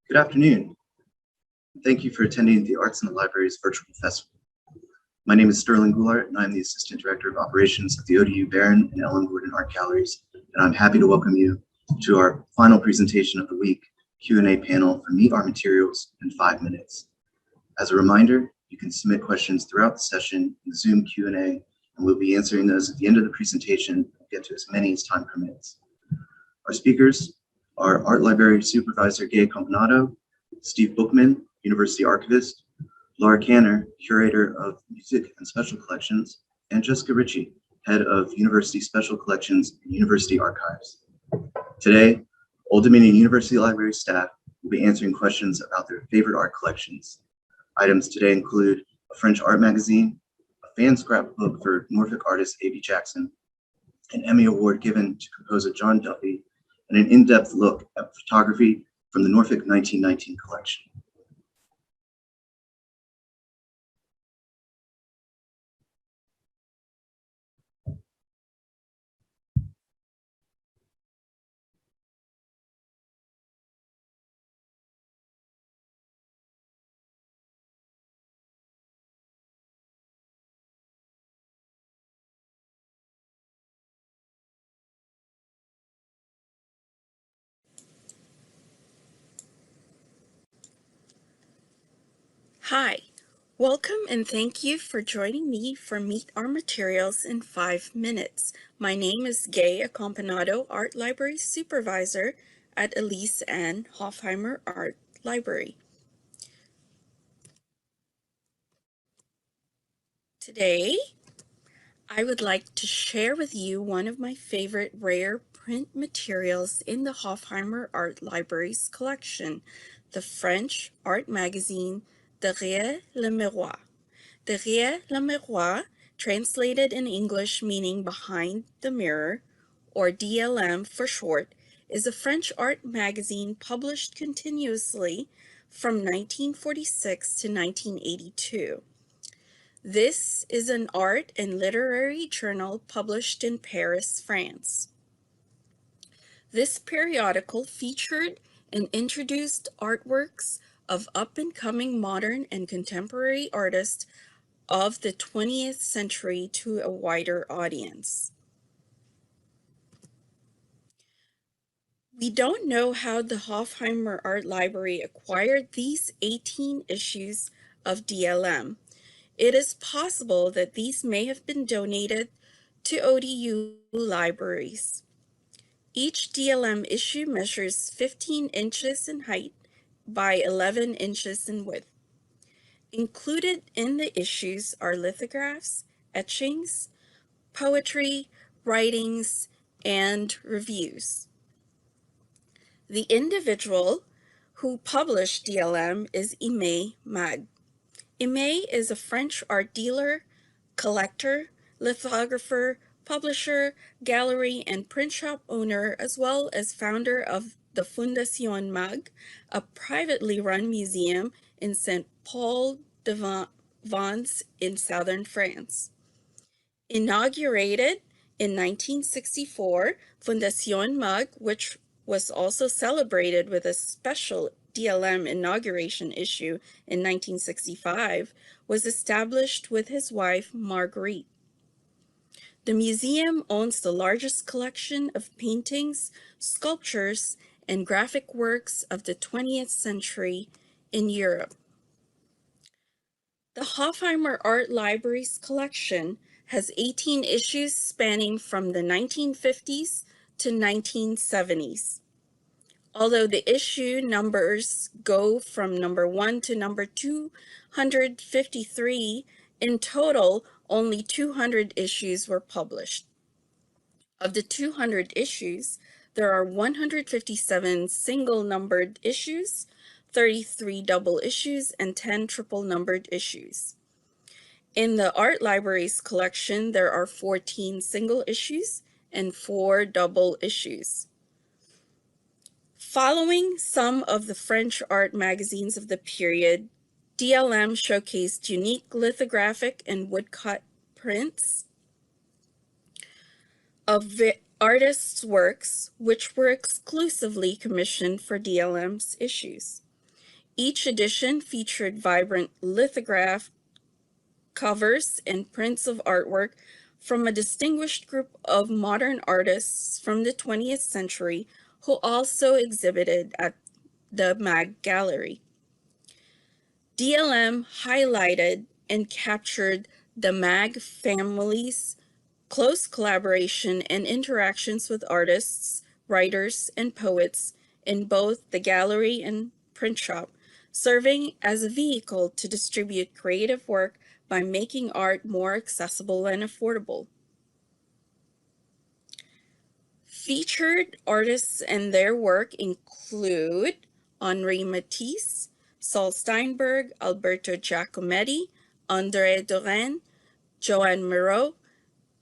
Good afternoon. Thank you for attending the Arts in the Library's virtual festival. My name is Sterling Goulart, and I'm the Assistant Director of Operations at the ODU Barron and Ellen Gordon Art Galleries, and I'm happy to welcome you to our final presentation of the week Q&A panel for Meet Our Materials in 5 minutes. As a reminder, you can submit questions throughout the session in Zoom Q&A, and we'll be answering those at the end of the presentation and get to as many as time permits. Our speakers are Art Library Supervisor Gay Acompanado, Steve Bookman, University Archivist, Lara Canner, Curator of Music and Special Collections, and Jessica Ritchie, Head of University Special Collections and University Archives. Today, Old Dominion University Library staff will be answering questions about their favorite art collections. Items today include a French art magazine, a fan scrapbook for Norfolk artist A.B. Jackson, an Emmy Award given to composer John Duffy, and an in-depth look at photography from the Norfolk 1919 collection. Hi, welcome and thank you for joining me for Meet Our Materials in 5 minutes. My name is Gay Acompanado, Art Library Supervisor at Elise Ann Hofheimer Art Library. Today, I would like to share with you one of my favorite rare print materials in the Hofheimer Art Library's collection, the French art magazine Derrière le Miroir. Derrière le Miroir, translated in English meaning behind the mirror, or DLM for short, is a French art magazine published continuously from 1946 to 1982. This is an art and literary journal published in Paris, France. This periodical featured and introduced artworks of up-and-coming modern and contemporary artists of the 20th century to a wider audience. We don't know how the Hofheimer Art Library acquired these 18 issues of DLM. It is possible that these may have been donated to ODU libraries. Each DLM issue measures 15 inches in height by 11 inches in width. Included in the issues are lithographs, etchings, poetry, writings, and reviews. The individual who published DLM is Emmy Mag. Emmy is a French art dealer, collector, lithographer, publisher, gallery, and print shop owner, as well as founder of the Fondation Mag, a privately run museum in Saint Paul de Vence in southern France. Inaugurated in 1964, Fondation Mag, which was also celebrated with a special DLM inauguration issue in 1965, was established with his wife, Marguerite. The museum owns the largest collection of paintings, sculptures, and graphic works of the 20th century in Europe. The Hofheimer Art Library's collection has 18 issues spanning from the 1950s to 1970s. Although the issue numbers go from number 1 to number 253, in total, only 200 issues were published. Of the 200 issues, there are 157 single-numbered issues, 33 double issues, and 10 triple-numbered issues. In the Art Library's collection, there are 14 single issues and 4 double issues. Following some of the French art magazines of the period, DLM showcased unique lithographic and woodcut prints of the artists' works, which were exclusively commissioned for DLM's issues. Each edition featured vibrant lithograph covers and prints of artwork from a distinguished group of modern artists from the 20th century who also exhibited at the MAG Gallery. DLM highlighted and captured the MAG family's close collaboration and interactions with artists, writers, and poets in both the gallery and print shop, serving as a vehicle to distribute creative work by making art more accessible and affordable. Featured artists and their work include Henri Matisse, Saul Steinberg, Alberto Giacometti, André Derain, Joanne Miro,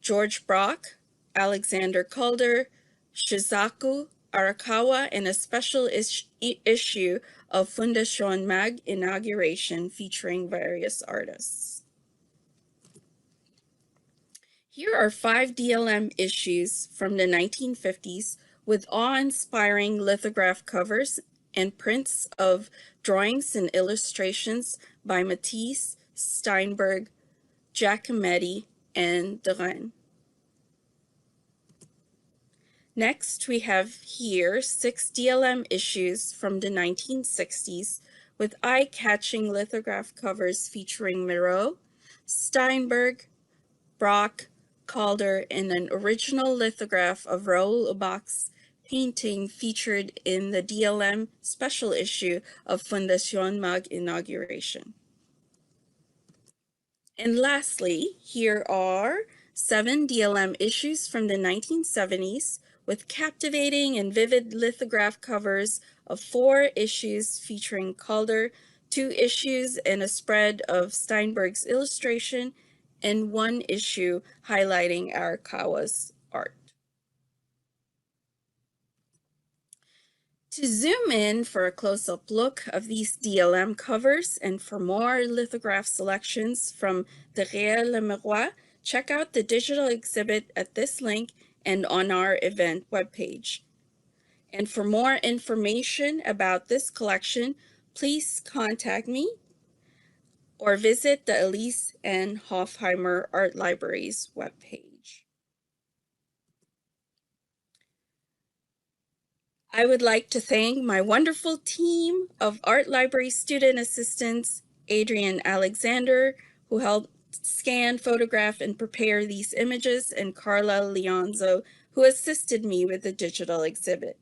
George Brock, Alexander Calder, Shizaku Arakawa, and a special issue of Fundación MAG inauguration featuring various artists. Here are 5 DLM issues from the 1950s with awe-inspiring lithograph covers and prints of drawings and illustrations by Matisse, Steinberg, Giacometti, and Derain. Next, we have here 6 DLM issues from the 1960s with eye-catching lithograph covers featuring Miro, Steinberg, Brock, Calder, and an original lithograph of Raoul Ubach's painting featured in the DLM special issue of Fundación MAG inauguration. And lastly, here are 7 DLM issues from the 1970s with captivating and vivid lithograph covers of 4 issues featuring Calder, 2 issues and a spread of Steinberg's illustration, and 1 issue highlighting Arakawa's art. To zoom in for a close-up look of these DLM covers and for more lithograph selections from Derrière le Miroir, check out the digital exhibit at this link and on our event webpage. And for more information about this collection, please contact me or visit the Elise and Hofheimer Art Library's webpage. I would like to thank my wonderful team of Art Library student assistants, Adrian Alexander, who helped scan, photograph, and prepare these images, and Carla Leonzo, who assisted me with the digital exhibit.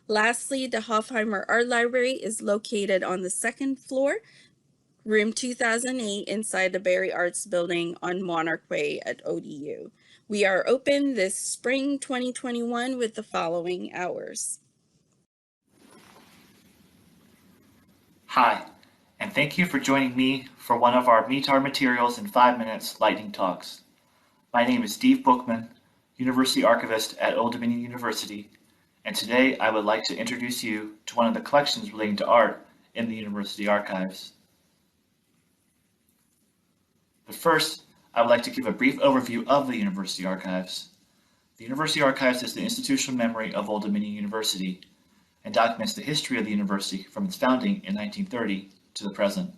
Lastly, the Hofheimer Art Library is located on the 2nd floor, room 2008, inside the Berry Arts Building on Monarch Way at ODU. We are open this spring 2021 with the following hours. Hi, and thank you for joining me for one of our Meet Our Materials in 5 Minutes lightning talks. My name is Steve Bookman, University Archivist at Old Dominion University, and today I would like to introduce you to one of the collections relating to art in the University Archives. But first, I would like to give a brief overview of the University Archives. The University Archives is the institutional memory of Old Dominion University and documents the history of the university from its founding in 1930 to the present.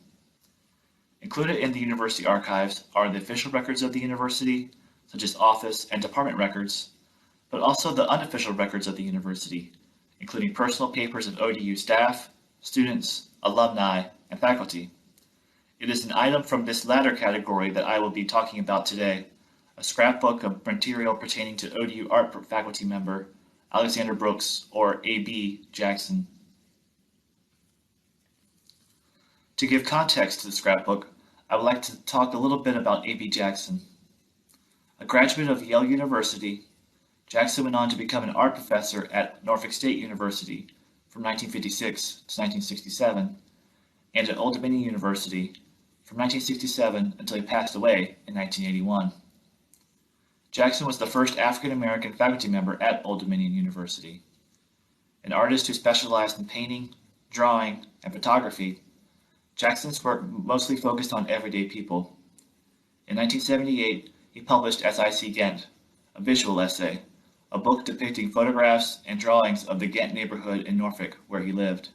Included in the University Archives are the official records of the university, such as office and department records, but also the unofficial records of the university, including personal papers of ODU staff, students, alumni, and faculty. It is an item from this latter category that I will be talking about today, a scrapbook of material pertaining to ODU art faculty member Alexander Brooks, or A.B. Jackson. To give context to the scrapbook, I would like to talk a little bit about A.B. Jackson. A graduate of Yale University, Jackson went on to become an art professor at Norfolk State University from 1956 to 1967, and at Old Dominion University from 1967 until he passed away in 1981. Jackson was the first African-American faculty member at Old Dominion University. An artist who specialized in painting, drawing, and photography, Jackson's work mostly focused on everyday people. In 1978, he published As I See Ghent, a visual essay, a book depicting photographs and drawings of the Ghent neighborhood in Norfolk where he lived.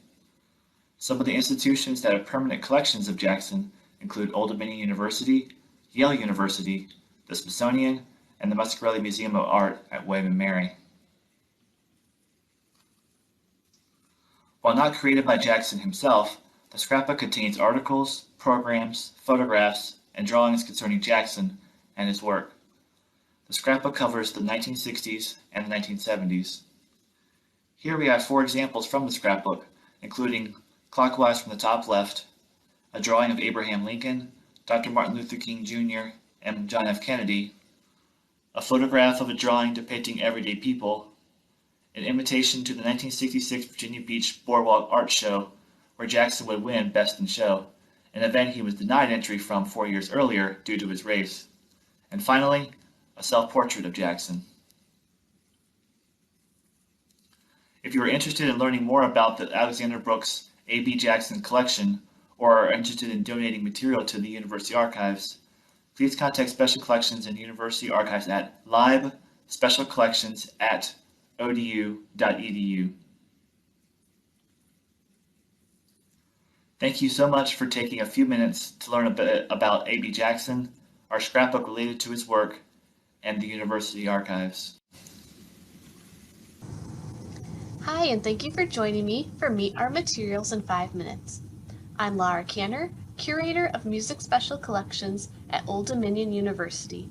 Some of the institutions that have permanent collections of Jackson include Old Dominion University, Yale University, the Smithsonian, and the Muscarelli Museum of Art at William and Mary. While not created by Jackson himself, the scrapbook contains articles, programs, photographs, and drawings concerning Jackson and his work. The scrapbook covers the 1960s and the 1970s. Here we have 4 examples from the scrapbook, including, clockwise from the top left, a drawing of Abraham Lincoln, Dr. Martin Luther King Jr., and John F. Kennedy, a photograph of a drawing depicting everyday people, an invitation to the 1966 Virginia Beach Boardwalk Art Show, where Jackson would win Best in Show, an event he was denied entry from 4 years earlier due to his race, and finally, a self-portrait of Jackson. If you are interested in learning more about the Alexander Brooks A.B. Jackson collection, or are interested in donating material to the University Archives, please contact Special Collections and University Archives at libspecialcollections@odu.edu. Thank you so much for taking a few minutes to learn a bit about A.B. Jackson, our scrapbook related to his work, and the University Archives. Hi, and thank you for joining me for Meet Our Materials in 5 Minutes. I'm Lara Canner, Curator of Music Special Collections at Old Dominion University,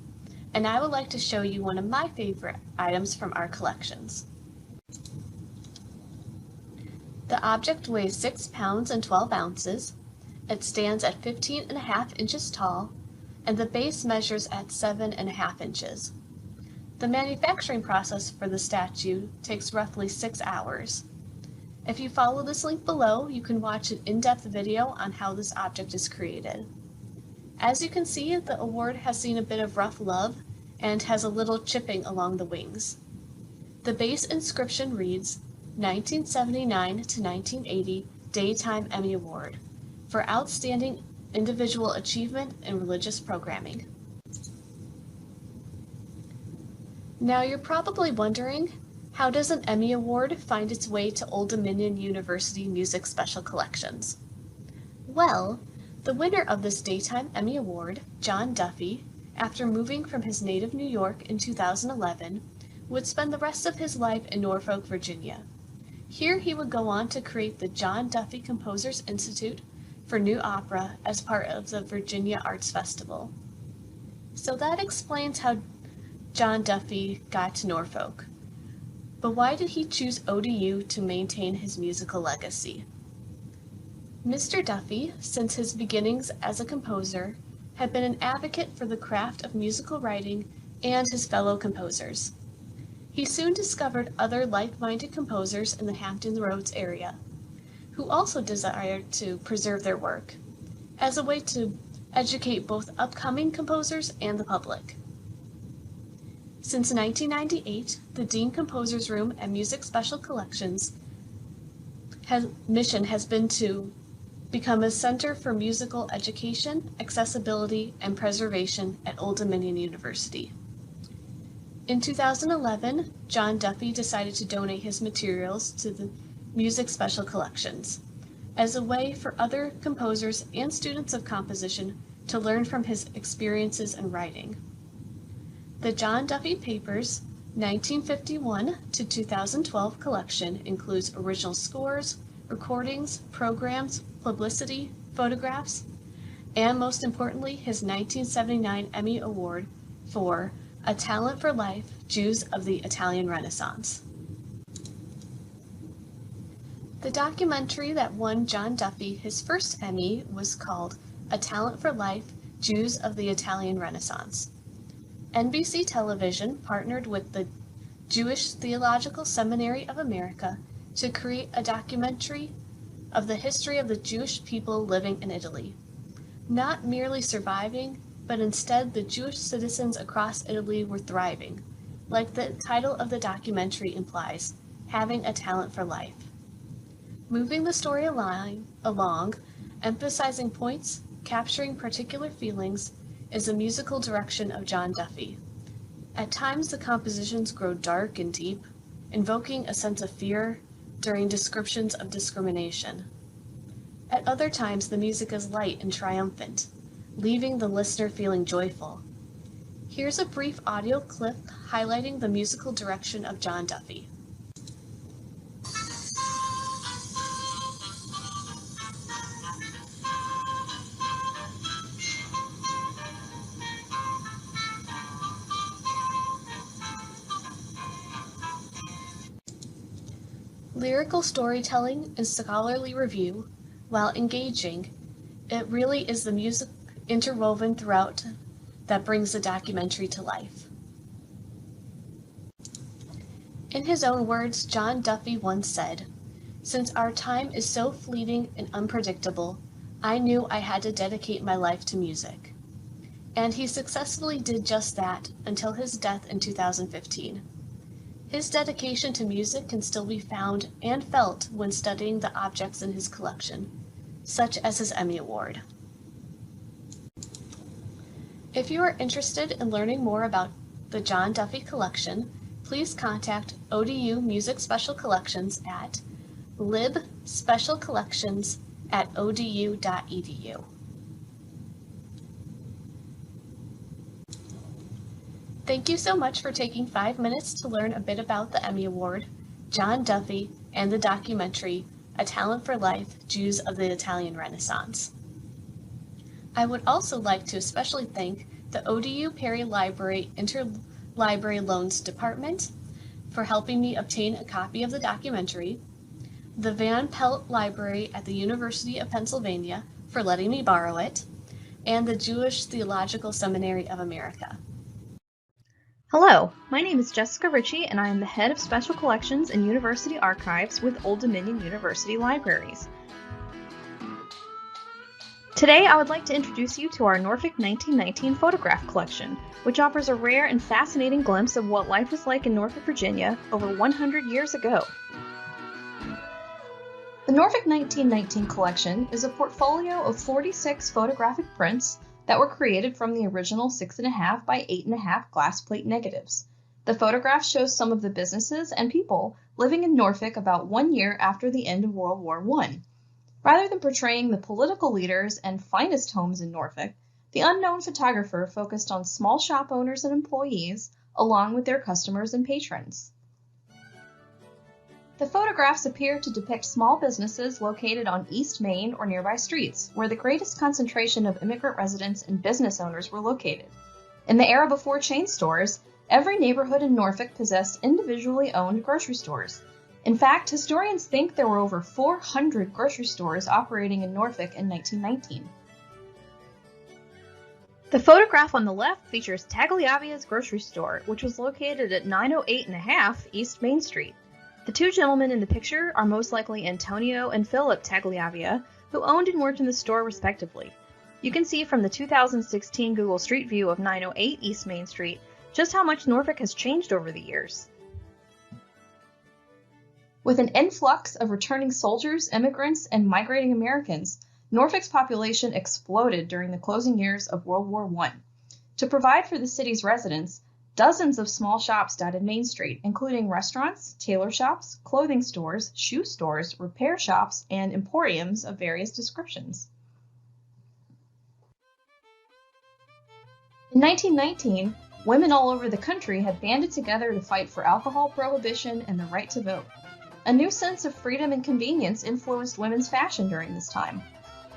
and I would like to show you one of my favorite items from our collections. The object weighs 6 pounds and 12 ounces, it stands at 15.5 inches tall, and the base measures at 7.5 inches. The manufacturing process for the statue takes roughly 6 hours. If you follow this link below, you can watch an in-depth video on how this object is created. As you can see, the award has seen a bit of rough love and has a little chipping along the wings. The base inscription reads, 1979 to 1980 Daytime Emmy Award for Outstanding Individual Achievement in Religious Programming. Now you're probably wondering, how does an Emmy Award find its way to Old Dominion University Music Special Collections? Well, the winner of this Daytime Emmy Award, John Duffy, after moving from his native New York in 2011, would spend the rest of his life in Norfolk, Virginia. Here he would go on to create the John Duffy Composers Institute for New Opera as part of the Virginia Arts Festival. So that explains how John Duffy got to Norfolk. But why did he choose ODU to maintain his musical legacy? Mr. Duffy, since his beginnings as a composer, had been an advocate for the craft of musical writing and his fellow composers. He soon discovered other like-minded composers in the Hampton Roads area, who also desired to preserve their work, as a way to educate both upcoming composers and the public. Since 1998, the Dean Composers Room and Music Special Collections mission has been to become a center for musical education, accessibility, and preservation at Old Dominion University. In 2011, John Duffy decided to donate his materials to the Music Special Collections as a way for other composers and students of composition to learn from his experiences in writing. The John Duffy Papers 1951 to 2012 collection includes original scores, recordings, programs, publicity, photographs, and most importantly, his 1979 Emmy Award for A Talent for Life, Jews of the Italian Renaissance. The documentary that won John Duffy his first Emmy was called A Talent for Life, Jews of the Italian Renaissance. NBC Television partnered with the Jewish Theological Seminary of America to create a documentary of the history of the Jewish people living in Italy. Not merely surviving, but instead the Jewish citizens across Italy were thriving, like the title of the documentary implies, having a talent for life. Moving the story along, emphasizing points, capturing particular feelings, is a musical direction of John Duffy. At times the compositions grow dark and deep, invoking a sense of fear during descriptions of discrimination. At other times, the music is light and triumphant, leaving the listener feeling joyful. Here's a brief audio clip highlighting the musical direction of John Duffy. Lyrical storytelling and scholarly review, while engaging, it really is the music interwoven throughout that brings the documentary to life. In his own words, John Duffy once said, "Since our time is so fleeting and unpredictable, I knew I had to dedicate my life to music." And he successfully did just that until his death in 2015. His dedication to music can still be found and felt when studying the objects in his collection, such as his Emmy Award. If you are interested in learning more about the John Duffy collection, please contact ODU Music Special Collections at libspecialcollections@odu.edu. Thank you so much for taking 5 minutes to learn a bit about the Emmy Award, John Duffy, and the documentary, A Talent for Life, Jews of the Italian Renaissance. I would also like to especially thank the ODU Perry Library Interlibrary Loans Department for helping me obtain a copy of the documentary, the Van Pelt Library at the University of Pennsylvania for letting me borrow it, and the Jewish Theological Seminary of America. Hello, my name is Jessica Ritchie, and I am the head of Special Collections and University Archives with Old Dominion University Libraries. Today, I would like to introduce you to our Norfolk 1919 photograph collection, which offers a rare and fascinating glimpse of what life was like in Norfolk, Virginia over 100 years ago. The Norfolk 1919 collection is a portfolio of 46 photographic prints that were created from the original 6.5 by 8.5 glass plate negatives. The photograph shows some of the businesses and people living in Norfolk about 1 year after the end of World War I. Rather than portraying the political leaders and finest homes in Norfolk, the unknown photographer focused on small shop owners and employees, along with their customers and patrons. The photographs appear to depict small businesses located on East Main or nearby streets, where the greatest concentration of immigrant residents and business owners were located. In the era before chain stores, every neighborhood in Norfolk possessed individually owned grocery stores. In fact, historians think there were over 400 grocery stores operating in Norfolk in 1919. The photograph on the left features Tagliavia's grocery store, which was located at 908.5 East Main Street. The two gentlemen in the picture are most likely Antonio and Philip Tagliavia, who owned and worked in the store respectively. You can see from the 2016 Google Street View of 908 East Main Street just how much Norfolk has changed over the years. With an influx of returning soldiers, immigrants, and migrating Americans, Norfolk's population exploded during the closing years of World War I. To provide for the city's residents, dozens of small shops dotted Main Street, including restaurants, tailor shops, clothing stores, shoe stores, repair shops, and emporiums of various descriptions. In 1919, women all over the country had banded together to fight for alcohol prohibition and the right to vote. A new sense of freedom and convenience influenced women's fashion during this time.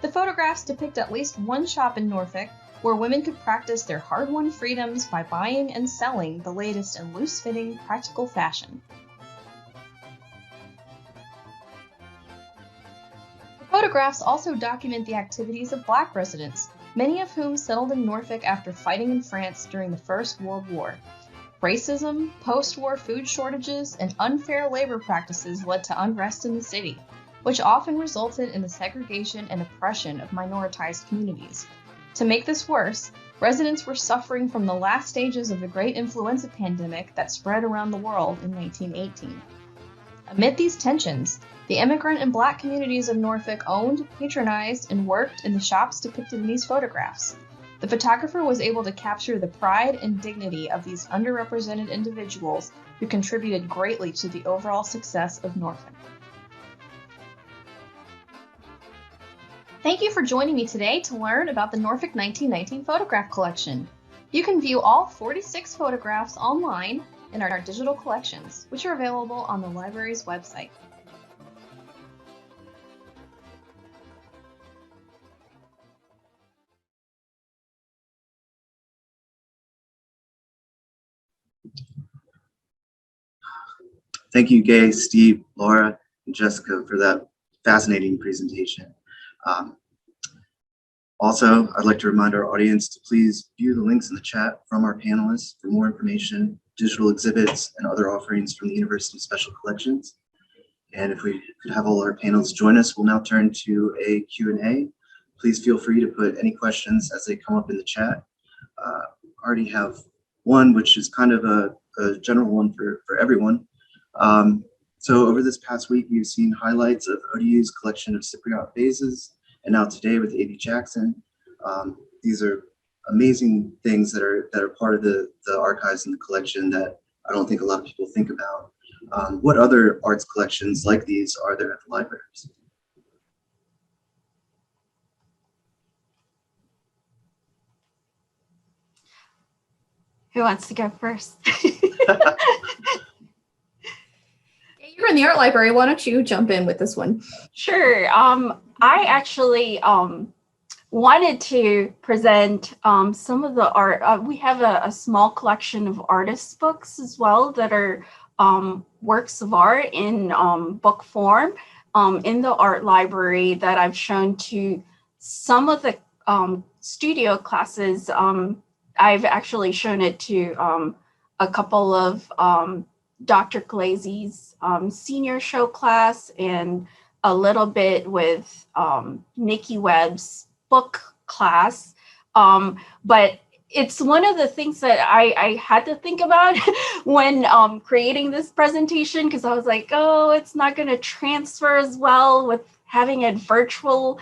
The photographs depict at least one shop in Norfolk where women could practice their hard-won freedoms by buying and selling the latest in loose-fitting, practical fashion. The photographs also document the activities of Black residents, many of whom settled in Norfolk after fighting in France during the First World War. Racism, post-war food shortages, and unfair labor practices led to unrest in the city, which often resulted in the segregation and oppression of minoritized communities. To make this worse, residents were suffering from the last stages of the Great Influenza pandemic that spread around the world in 1918. Amid these tensions, the immigrant and Black communities of Norfolk owned, patronized, and worked in the shops depicted in these photographs. The photographer was able to capture the pride and dignity of these underrepresented individuals who contributed greatly to the overall success of Norfolk. Thank you for joining me today to learn about the Norfolk 1919 photograph collection. You can view all 46 photographs online in our digital collections, which are available on the library's website. Thank you, Gay, Steve, Laura, and Jessica for that fascinating presentation. Also, I'd like to remind our audience to please view the links in the chat from our panelists for more information, digital exhibits, and other offerings from the University Special Collections. And if we could have all our panelists join us, we'll now turn to a Q&A. Please feel free to put any questions as they come up in the chat. I already have one, which is kind of a general one for everyone. So over this past week, we've seen highlights of ODU's collection of Cypriot vases, and now today with A.B. Jackson. These are amazing things that are part of the archives and the collection that I don't think a lot of people think about. What other arts collections like these are there at the libraries? Who wants to go first? You're in the art library. Why don't you jump in with this one? Sure. I actually wanted to present some of the art. We have a small collection of artists' books as well that are works of art in book form in the art library that I've shown to some of the studio classes. I've actually shown it to a couple of Dr. Galazi's senior show class and a little bit with Nikki Webb's book class. But it's one of the things that I had to think about when creating this presentation, because I was like, oh, it's not going to transfer as well with having it virtual.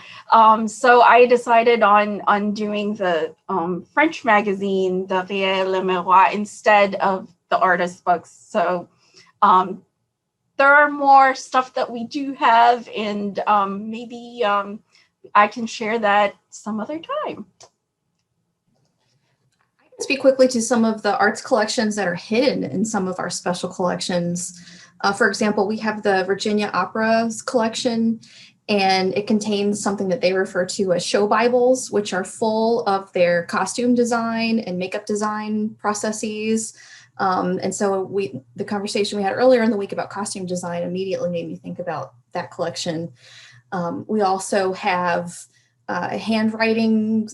So I decided on doing the French magazine, the Réel Le Miroir, instead of the artist books. So there are more stuff that we do have, and maybe I can share that some other time. I can speak quickly to some of the arts collections that are hidden in some of our special collections. For example, we have the Virginia Opera's collection, and it contains something that they refer to as show Bibles, which are full of their costume design and makeup design processes. And so the conversation we had earlier in the week about costume design immediately made me think about that collection. We also have handwriting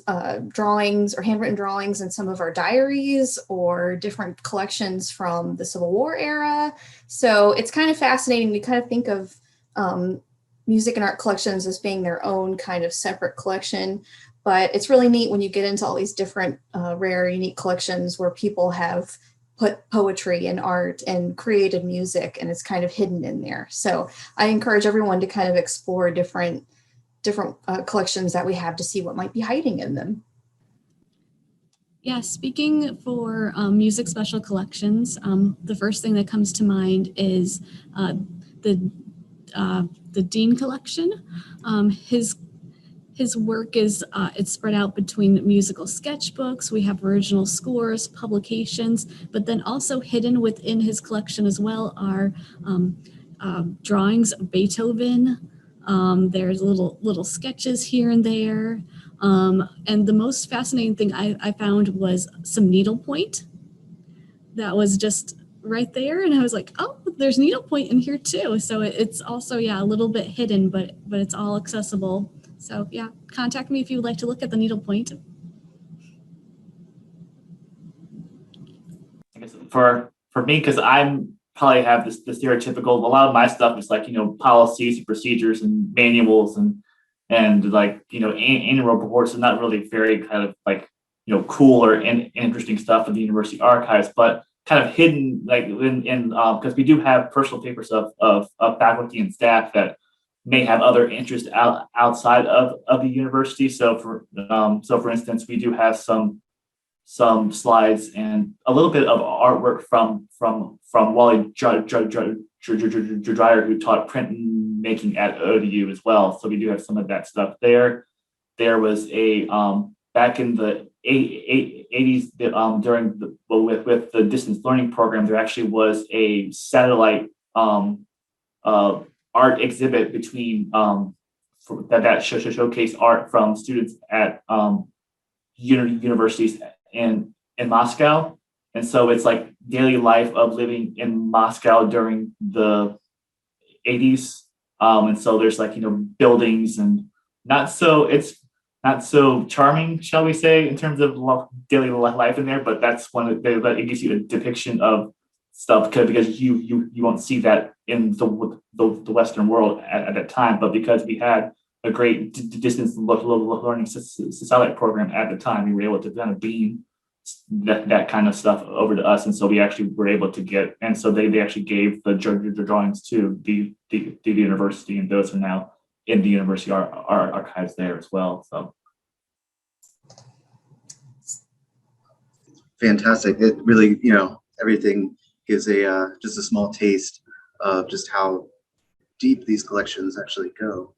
drawings or handwritten drawings in some of our diaries or different collections from the Civil War era. So it's kind of fascinating to kind of think of music and art collections as being their own kind of separate collection. But it's really neat when you get into all these different rare, unique collections where people have put poetry and art and created music, and it's kind of hidden in there. So I encourage everyone to kind of explore different collections that we have to see what might be hiding in them. Yeah, speaking for music special collections, the first thing that comes to mind is the Dean collection. His work is it's spread out between musical sketchbooks. We have original scores, publications, but then also hidden within his collection as well are drawings of Beethoven. There's little sketches here and there. And the most fascinating thing I found was some needlepoint that was just right there. And I was like, oh, there's needlepoint in here too. So it's also, yeah, a little bit hidden, but it's all accessible. So yeah, contact me if you would like to look at the needlepoint. I guess for me, because I'm probably have the stereotypical, a lot of my stuff is like, policies and procedures and manuals and like, annual reports, and not really very kind of like, cool or interesting stuff in the university archives, but kind of hidden like in because we do have personal papers of faculty and staff that may have other interests outside of the university. So for instance, we do have some slides and a little bit of artwork from Wally Dreyer, who taught print making at ODU as well. So we do have some of that stuff there. there was a back in the 80s during the with the distance learning program, there actually was a satellite art exhibit between that showcased art from students at universities in Moscow. And so it's like daily life of living in Moscow during the 80s. And so there's like, buildings and it's not so charming, shall we say, in terms of daily life in there, but that's one that it gives you a depiction of stuff because you won't see that in the Western world at that time. But because we had a great distance learning satellite program at the time, we were able to kind of beam that kind of stuff over to us, and so we actually were able to get, and so they actually gave the drawings to the university, and those are now in the university archives there as well. So fantastic! It really, everything gives just a small taste of just how deep these collections actually go.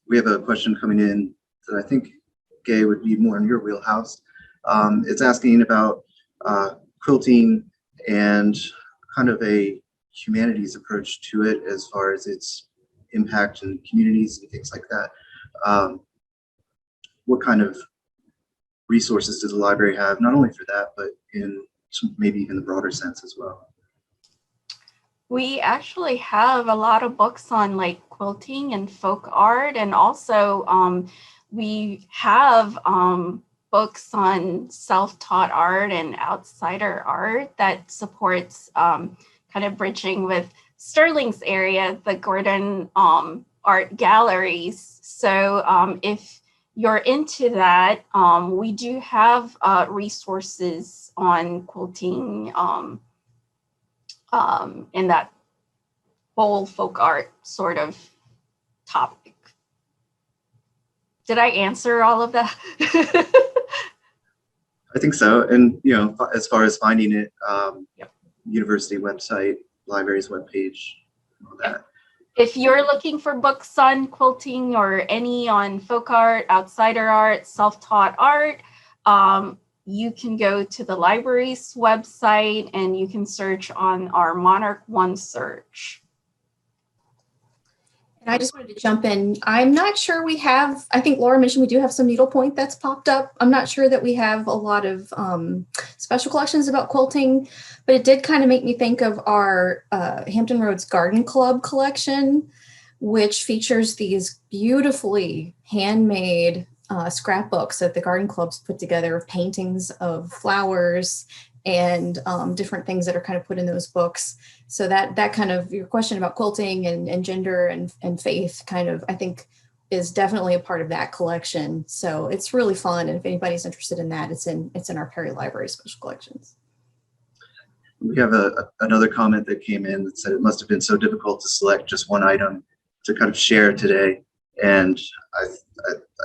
We have a question coming in that I think, Gay, would be more in your wheelhouse. It's asking about quilting and kind of a humanities approach to it as far as its impact in communities and things like that. What kind of resources does the library have, not only for that, but in maybe even the broader sense as well? We actually have a lot of books on like quilting and folk art, and also we have books on self-taught art and outsider art that supports kind of bridging with Sterling's area, the Gordon Art Galleries. So if you're into that, we do have resources on quilting in that whole folk art sort of topic. Did I answer all of that? I think so. And, as far as finding it, Yep. University website, library's webpage, all that. If you're looking for books on quilting or any on folk art, outsider art, self-taught art, you can go to the library's website and you can search on our Monarch One search. And I just wanted to jump in. I'm not sure we have, I think Laura mentioned we do have some needlepoint that's popped up. I'm not sure that we have a lot of special collections about quilting, but it did kind of make me think of our Hampton Roads Garden Club collection, which features these beautifully handmade scrapbooks that the garden clubs put together of paintings of flowers and different things that are kind of put in those books. So that kind of, your question about quilting and gender and faith kind of, I think, is definitely a part of that collection. So it's really fun. And if anybody's interested in that, it's in our Perry Library Special Collections. We have another comment that came in that said it must have been so difficult to select just one item to kind of share today. And I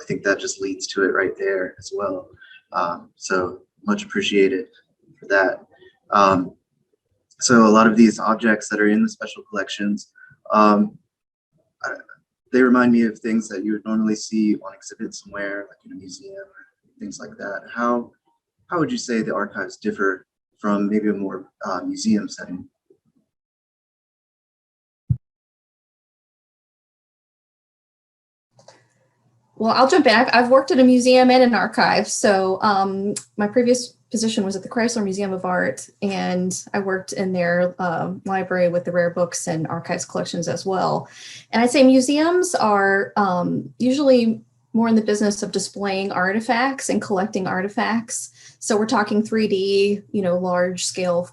think that just leads to it right there as well. So much appreciated for that. So a lot of these objects that are in the special collections, they remind me of things that you would normally see on exhibit somewhere, like in a museum or things like that. How would you say the archives differ from maybe a more museum setting? Well, I'll jump in. I've worked at a museum and an archive. So my previous position was at the Chrysler Museum of Art, and I worked in their library with the rare books and archives collections as well. And I'd say museums are usually more in the business of displaying artifacts and collecting artifacts. So we're talking 3D, large scale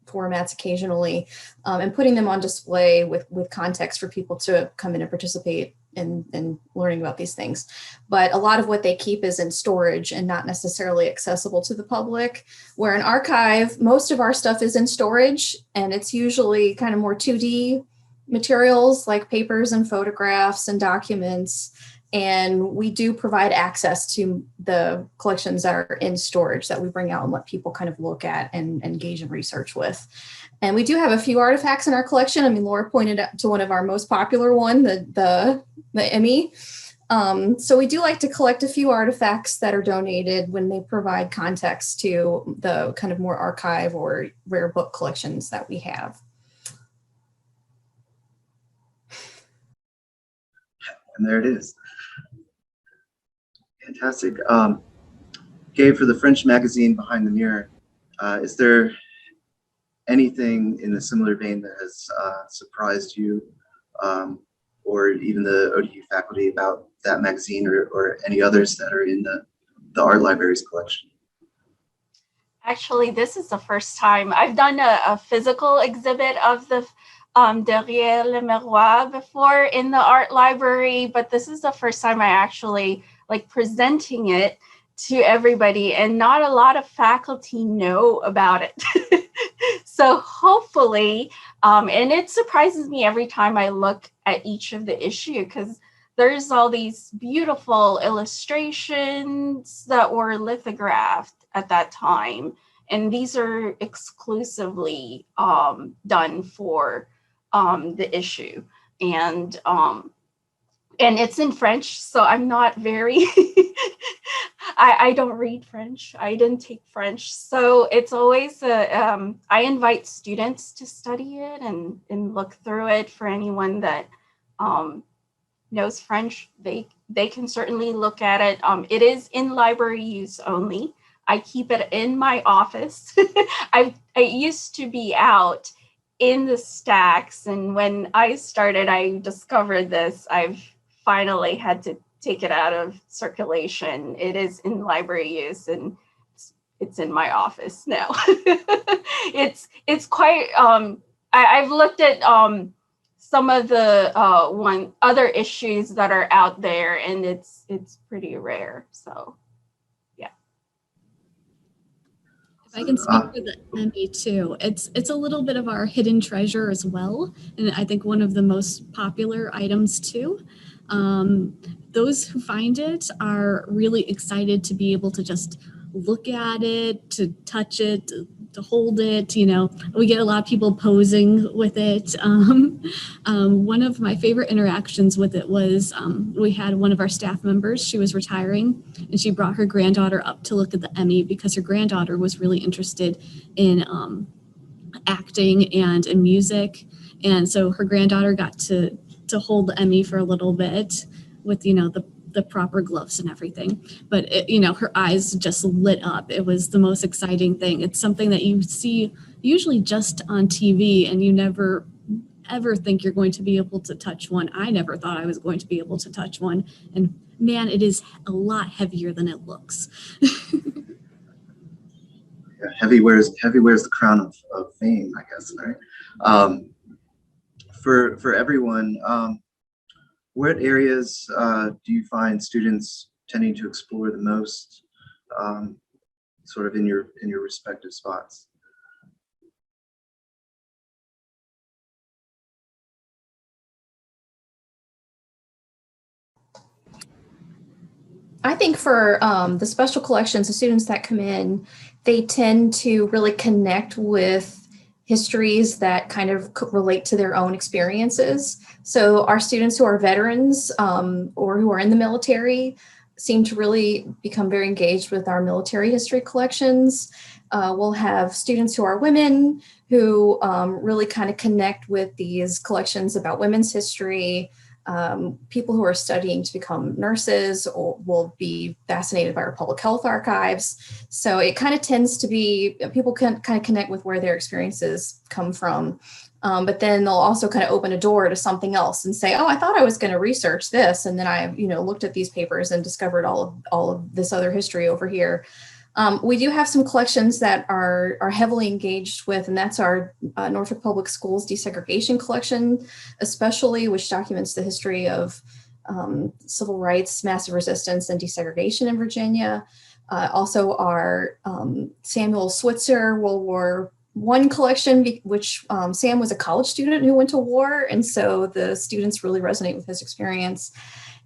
formats occasionally, and putting them on display with context for people to come in and participate in learning about these things. But a lot of what they keep is in storage and not necessarily accessible to the public. Where an archive, most of our stuff is in storage, and it's usually kind of more 2D materials like papers and photographs and documents. And we do provide access to the collections that are in storage that we bring out and let people kind of look at and engage in research with. And we do have a few artifacts in our collection. I mean, Laura pointed out to one of our most popular one, the Emmy So we do like to collect a few artifacts that are donated when they provide context to the kind of more archive or rare book collections that we have. And there it is. Fantastic. Gabe, for the French magazine Behind the Mirror, is there anything in a similar vein that has surprised you, or even the ODU faculty about that magazine, or any others that are in the art library's collection? Actually, this is the first time I've done a physical exhibit of the Derrière le Miroir before in the art library, but this is the first time I actually like presenting it to everybody, and not a lot of faculty know about it. So hopefully, and it surprises me every time I look at each of the issue, because there's all these beautiful illustrations that were lithographed at that time. And these are exclusively done for the issue. And it's in French, so I'm not very, I don't read French. I didn't take French. So it's always, I invite students to study it and look through it. For anyone that knows French, they can certainly look at it. It is in library use only. I keep it in my office. I used to be out in the stacks, and when I started, I discovered this. I've finally had to take it out of circulation. It is in library use, and it's in my office now. It's quite. I've looked at some of the other issues that are out there, and it's pretty rare. So. I can speak for the Emmy too. It's a little bit of our hidden treasure as well, and I think one of the most popular items too. Those who find it are really excited to be able to just look at it, to touch it, to hold it. You know, we get a lot of people posing with it. One of my favorite interactions with it was we had one of our staff members. She was retiring, and she brought her granddaughter up to look at the Emmy because her granddaughter was really interested in acting and in music, and so her granddaughter got to hold the Emmy for a little bit with the proper gloves and everything. But her eyes just lit up. It was the most exciting thing. It's something that you see usually just on TV, and you never ever think you're going to be able to touch one. I never thought I was going to be able to touch one, and man, it is a lot heavier than it looks. Yeah, heavy wears the crown of fame, I guess, right? For everyone, what areas do you find students tending to explore the most, sort of in your respective spots? I think for the special collections, the students that come in, they tend to really connect with histories that kind of relate to their own experiences. So our students who are veterans or who are in the military seem to really become very engaged with our military history collections. We'll have students who are women who really kind of connect with these collections about women's history. People who are studying to become nurses or will be fascinated by our public health archives. So it kind of tends to be, people can kind of connect with where their experiences come from. But then they'll also kind of open a door to something else and say, oh, I thought I was going to research this. And then I, looked at these papers and discovered all of this other history over here. We do have some collections that are heavily engaged with, and that's our Norfolk Public Schools desegregation collection, especially, which documents the history of civil rights, massive resistance, and desegregation in Virginia. Also our Samuel Switzer World War I collection, which Sam was a college student who went to war, and so the students really resonate with his experience.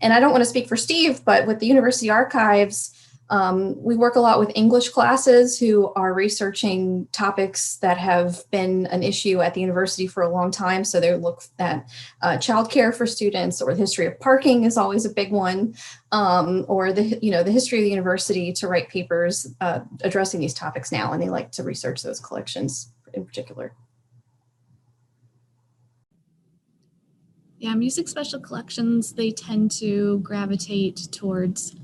And I don't want to speak for Steve, but with the University Archives, We work a lot with English classes who are researching topics that have been an issue at the university for a long time. So they look at childcare for students, or the history of parking is always a big one, or the history of the university, to write papers addressing these topics now, and they like to research those collections in particular. Yeah, music special collections, they tend to gravitate towards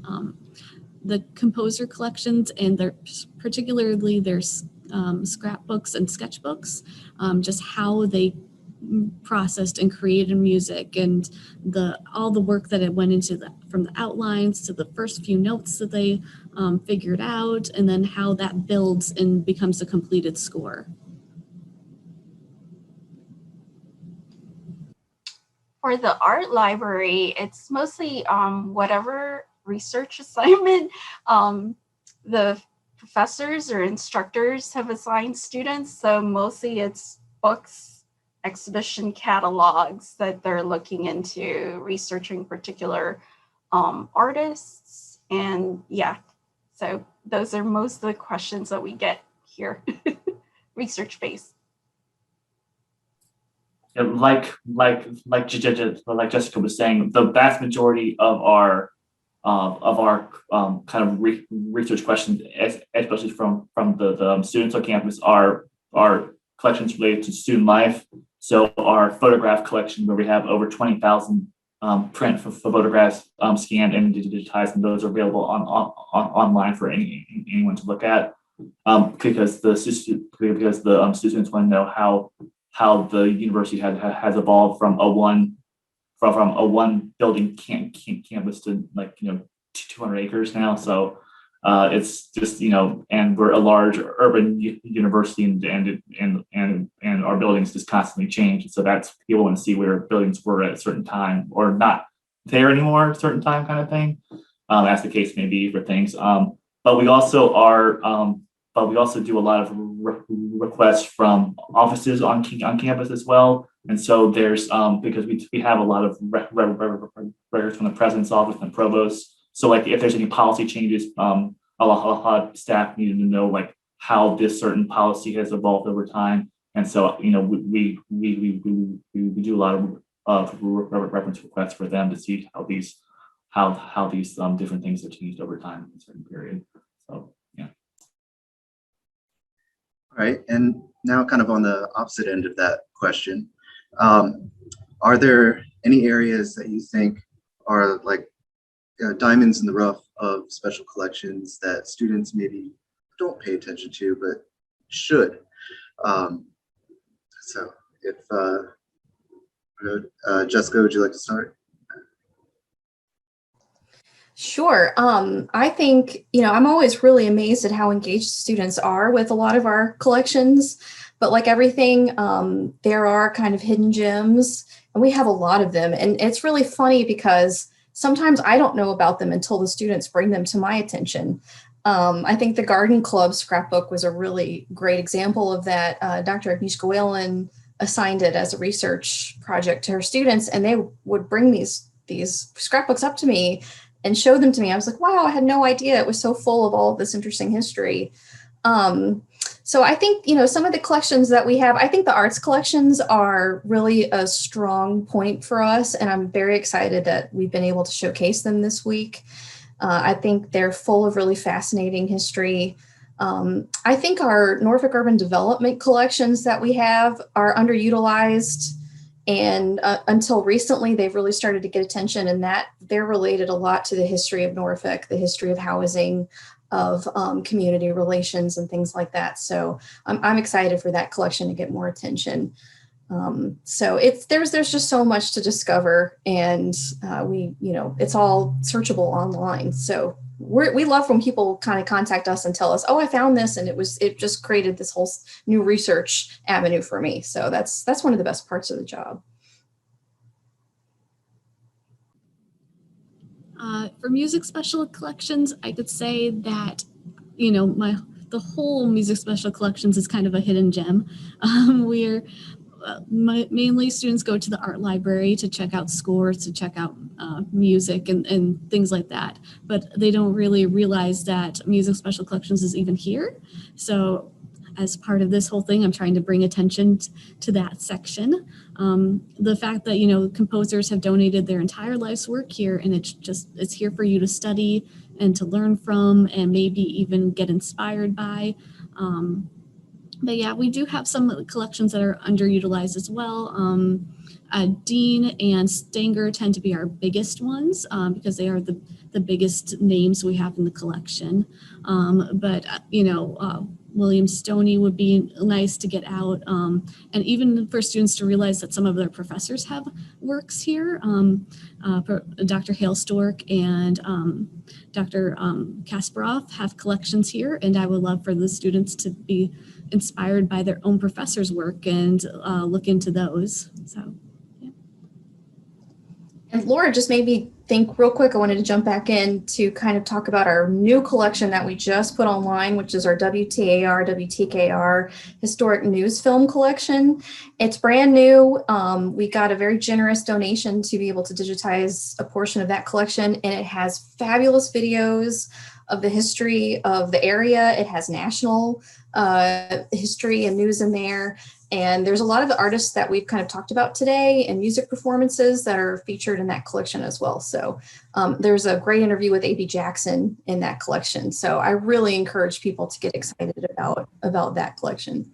the composer collections, and particularly their scrapbooks and sketchbooks, just how they processed and created music, and all the work that it went into from the outlines to the first few notes that they figured out, and then how that builds and becomes a completed score. For the art library, it's mostly whatever research assignment the professors or instructors have assigned students. So mostly it's books, exhibition catalogs that they're looking into, researching particular artists. And yeah, so those are most of the questions that we get here, research based. Like Jessica was saying, the vast majority of our kind of research questions, especially from the students on campus, are collections related to student life. So our photograph collection, where we have over 20,000 print for photographs scanned and digitized, and those are available online for anyone to look at, because the students want to know how the university has evolved from a one building campus to 200 acres now. So it's just, and we're a large urban university, and our buildings just constantly change. So that's, people want to see where buildings were at a certain time, or not there anymore at a certain time, kind of thing, as the case may be for things. But we also do a lot of requests from offices on campus as well. And so there's, because we have a lot of records from the president's office and provost. So like if there's any policy changes, a lot of staff needed to know like how this certain policy has evolved over time. And so, we do a lot of reference requests for them to see how these different things have changed over time in a certain period. So yeah. All right, and now kind of on the opposite end of that question, are there any areas that you think are like diamonds in the rough of special collections that students maybe don't pay attention to but should? So if Jessica, would you like to start? Sure. I think, I'm always really amazed at how engaged students are with a lot of our collections, but like everything, there are kind of hidden gems, and we have a lot of them. And it's really funny because sometimes I don't know about them until the students bring them to my attention. I think the Garden Club scrapbook was a really great example of that. Dr. Agnieszka Whalen assigned it as a research project to her students, and they would bring these scrapbooks up to me and show them to me. I was like, wow, I had no idea it was so full of all of this interesting history. So I think, some of the collections that we have, I think the arts collections are really a strong point for us. And I'm very excited that we've been able to showcase them this week. I think they're full of really fascinating history. I think our Norfolk Urban Development collections that we have are underutilized. And until recently, they've really started to get attention, and that they're related a lot to the history of Norfolk, the history of housing, of community relations and things like that. So I'm excited for that collection to get more attention. So there's just so much to discover, and it's all searchable online. So we love when people kind of contact us and tell us, oh, I found this, and it just created this whole new research avenue for me. So that's one of the best parts of the job. For music special collections, I could say that, the whole music special collections is kind of a hidden gem. mainly students go to the art library to check out scores, to check out music and things like that. But they don't really realize that Music Special Collections is even here. So as part of this whole thing, I'm trying to bring attention to that section. The fact that, you know, composers have donated their entire life's work here, and it's here for you to study and to learn from and maybe even get inspired by. But yeah, we do have some collections that are underutilized as well. Dean and Stanger tend to be our biggest ones because they are the biggest names we have in the collection. But you know, William Stoney would be nice to get out, and even for students to realize that some of their professors have works here. Dr. Hale Stork and Dr. Kasparov have collections here, and I would love for the students to be inspired by their own professor's work and look into those. So, yeah. And Laura just made me think real quick. I wanted to jump back in to kind of talk about our new collection that we just put online, which is our WTKR Historic News Film Collection. It's brand new. We got a very generous donation to be able to digitize a portion of that collection, and it has fabulous videos of the history of the area. It has national history and news in there. And there's a lot of the artists that we've kind of talked about today and music performances that are featured in that collection as well. So there's a great interview with A.B. Jackson in that collection. So I really encourage people to get excited about that collection.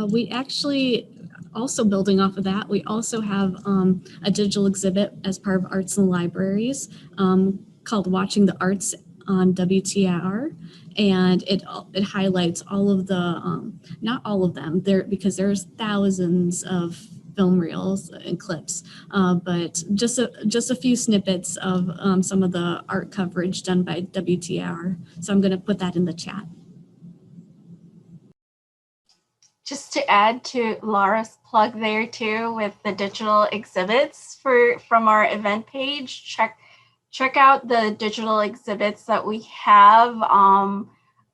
We actually, also building off of that, we also have a digital exhibit as part of Arts and Libraries called Watching the Arts on WTIR, and it highlights all of the not all of them there, because there's thousands of film reels and clips, but just a few snippets of some of the art coverage done by WTIR. So I'm going to put that in the chat. Just to add to Lara's plug there too, with the digital exhibits from our event page, check out the digital exhibits that we have.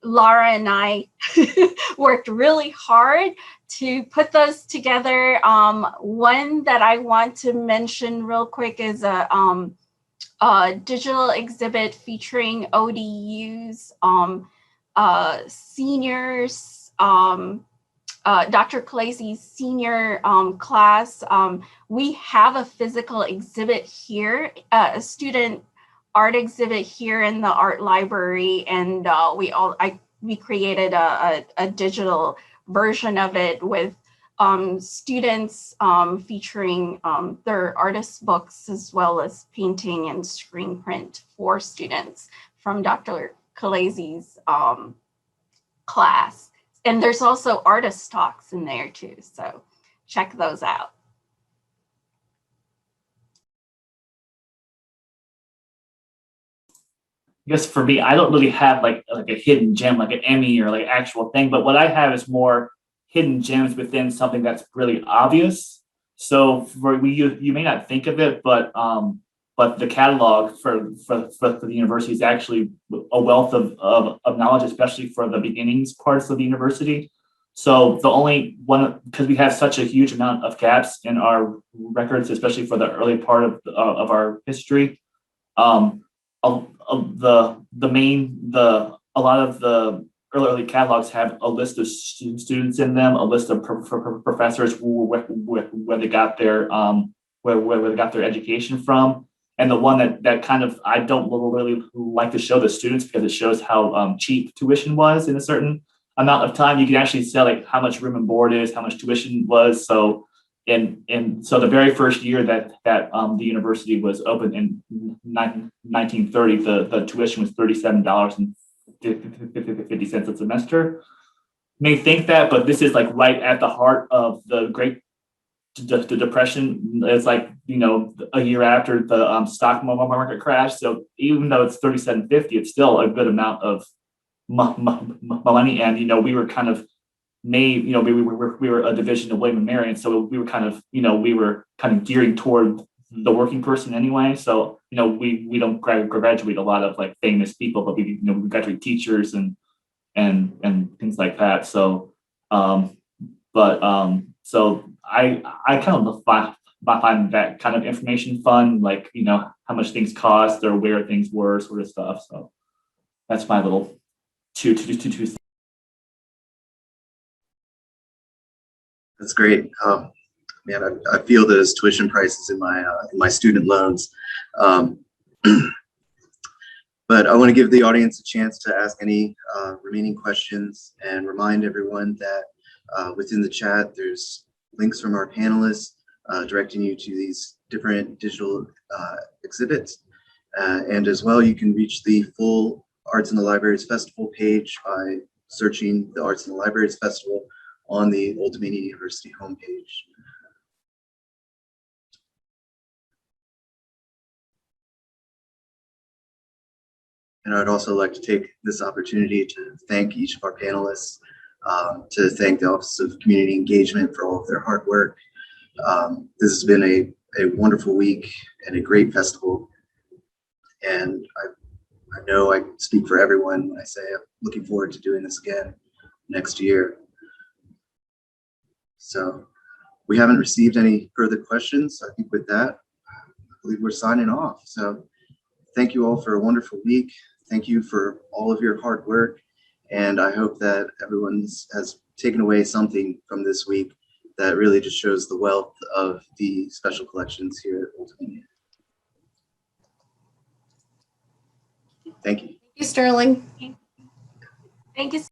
Lara and I worked really hard to put those together. One that I want to mention real quick is a digital exhibit featuring ODUs, seniors, Dr. Khaleesi's senior class. We have a physical exhibit here, a student art exhibit here in the art library, and we created a digital version of it with students featuring their artist books, as well as painting and screen print for students from Dr. Khaleesi's class. And there's also artist talks in there too, so check those out. I guess for me, I don't really have like a hidden gem, like an Emmy or like actual thing, but what I have is more hidden gems within something that's really obvious. So you may not think of it, but the catalog for the university is actually a wealth of knowledge, especially for the beginnings parts of the university. So the only one, because we have such a huge amount of gaps in our records, especially for the early part of our history, a lot of the early catalogs have a list of students in them, a list of professors where they got their where they got their education from. And the one that kind of I don't really like to show the students, because it shows how cheap tuition was in a certain amount of time. You can actually say like how much room and board is, how much tuition was. So so the very first year that the university was open in 1930, the tuition was $37.50 a semester. You may think that, but this is like right at the heart of the Great Depression. It's like, you know, a year after the stock market crash. So even though it's $37.50, it's still a good amount of money. And, you know, we were kind of made, you know, we were a division of William and Mary. And so we were kind of, you know, gearing toward the working person anyway. So, you know, we don't graduate a lot of like famous people, but we graduate teachers and things like that. So, so I kind of find that kind of information fun, like, you know, how much things cost or where things were, sort of stuff. So that's my little two. That's great. Man, I feel those tuition prices in my student loans. But I want to give the audience a chance to ask any remaining questions and remind everyone that within the chat, there's links from our panelists directing you to these different digital exhibits. And as well, you can reach the full Arts in the Libraries Festival page by searching the Arts in the Libraries Festival on the Old Dominion University homepage. And I'd also like to take this opportunity to thank each of our panelists, to thank the Office of Community Engagement for all of their hard work. This has been a wonderful week and a great festival. And I know I speak for everyone when I say I'm looking forward to doing this again next year. So we haven't received any further questions. I think with that, I believe we're signing off. So thank you all for a wonderful week. Thank you for all of your hard work. And I hope that everyone has taken away something from this week that really just shows the wealth of the special collections here at Old Dominion. Thank you. Thank you, Sterling. Thank you.